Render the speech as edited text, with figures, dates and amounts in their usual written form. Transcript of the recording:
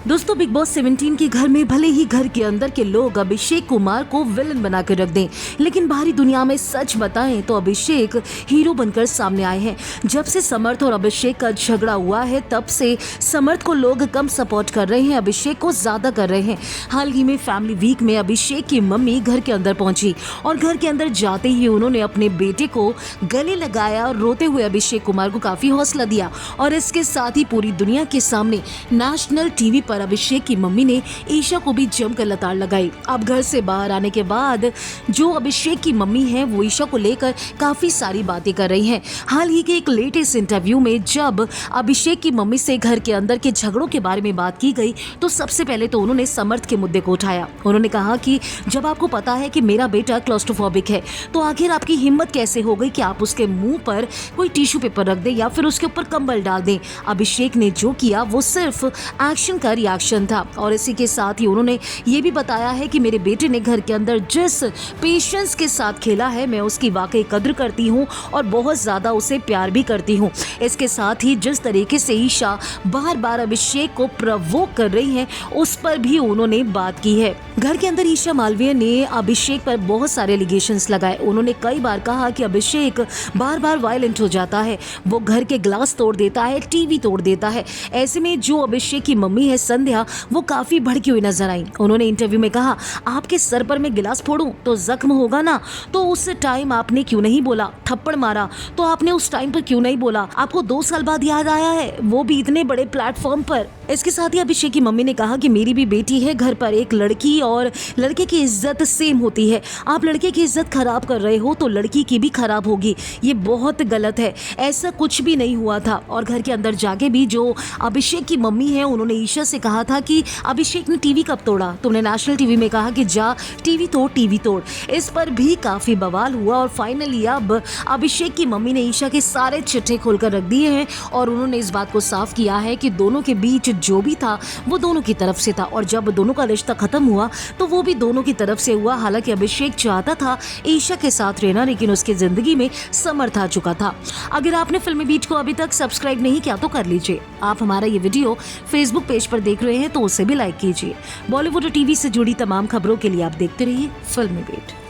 दोस्तों, big boss 17 के घर में भले ही घर के अंदर के लोग अभिषेक कुमार को विलन बना कर रख दें, लेकिन बाहरी दुनिया में सच बताएं तो अभिषेक हीरो बनकर सामने आए हैं। जब से समर्थ और अभिषेक का झगड़ा हुआ है, तब से समर्थ को लोग कम सपोर्ट कर रहे हैं, अभिषेक को ज्यादा कर रहे हैं। हाल ही में फैमिली वीक में अभिषेक की मम्मी घर के अंदर पहुंची और घर के अंदर जाते ही उन्होंने अपने बेटे को गले लगाया और रोते हुए अभिषेक कुमार को काफी हौसला दिया। और इसके साथ ही पूरी दुनिया के सामने नेशनल टीवी पर अभिषेक की मम्मी ने ईशा को भी जमकर लताड़ लगाई। अब घर से बाहर आने के बाद जो अभिषेक की मम्मी है वो ईशा को लेकर काफी सारी बातें कर रही हैं। हाल ही के एक लेटेस्ट इंटरव्यू में जब अभिषेक की मम्मी से घर के अंदर के झगड़ों के बारे में बात की गई तो सबसे पहले तो उन्होंने समर्थ के मुद्दे को उठाया। उन्होंने कहा कि जब आपको पता है कि मेरा बेटा क्लॉस्ट्रोफोबिक है तो आखिर आपकी हिम्मत कैसे हो गई कि आप उसके मुंह पर कोई टिश्यू पेपर रख दें या फिर उसके ऊपर कंबल डाल दें। अभिषेक ने जो किया वो सिर्फ एक्शन का रिएक्शन था। और इसी के साथ ही उन्होंने ये भी बताया है कि मेरे बेटे ने घर के अंदर जिस पेशेंस के साथ खेला है, मैं उसकी वाकई कद्र करती हूँ और बहुत ज्यादा उसे प्यार भी करती हूँ। इसके साथ ही जिस तरीके से ईशा बार बार अभिषेक को प्रवोक कर रही है, उस पर भी उन्होंने बात की है। घर के अंदर ईशा मालवीय ने अभिषेक पर बहुत सारे एलिगेशंस लगाए। उन्होंने कई बार कहा कि अभिषेक बार बार वायलेंट हो जाता है, वो घर के ग्लास तोड़ देता है, टीवी तोड़ देता है। ऐसे में जो अभिषेक की मम्मी है संध्या, वो काफी भड़की हुई नजर आई। उन्होंने इंटरव्यू में कहा, आपके सर पर मैं गिलास फोड़ूं तो जख्म होगा ना, तो उस टाइम आपने क्यों नहीं बोला? थप्पड़ मारा तो आपने उस टाइम पर क्यों नहीं बोला? आपको 2 साल बाद याद आया है, वो भी इतने बड़े प्लेटफॉर्म पर। इसके साथ ही अभिषेक की मम्मी ने कहा कि मेरी भी बेटी है, घर पर एक लड़की और लड़के की इज्जत सेम होती है। आप लड़के की इज्जत खराब कर रहे हो तो लड़की की भी खराब होगी, ये बहुत गलत है। ऐसा कुछ भी नहीं हुआ था। और घर के अंदर जाके भी जो अभिषेक की मम्मी है, उन्होंने ईशा से कहा था कि अभिषेक ने टीवी कब तोड़ा? तुमने नेशनल टीवी में कहा कि जा टीवी तोड़। इस पर भी काफी बवाल हुआ और फाइनली अब अभिषेक की मम्मी ने ईशा के सारे चिट्ठे खोलकर रख दिए हैं और उन्होंने इस बात को साफ किया है कि दोनों के बीच जो भी था वो दोनों की तरफ से था और जब दोनों का रिश्ता खत्म हुआ तो वो भी दोनों की तरफ से हुआ। हालांकि अभिषेक चाहता था ईशा के साथ रहना, लेकिन उसकी जिंदगी में समर्थ आ चुका था। अगर आपने फिल्मी बीट को अभी तक सब्सक्राइब नहीं किया तो कर लीजिए। आप हमारा ये वीडियो फेसबुक पेज पर देख रहे हैं तो उसे भी लाइक कीजिए। बॉलीवुड और टीवी से जुड़ी तमाम खबरों के लिए आप देखते रहिए फिल्मी बीट।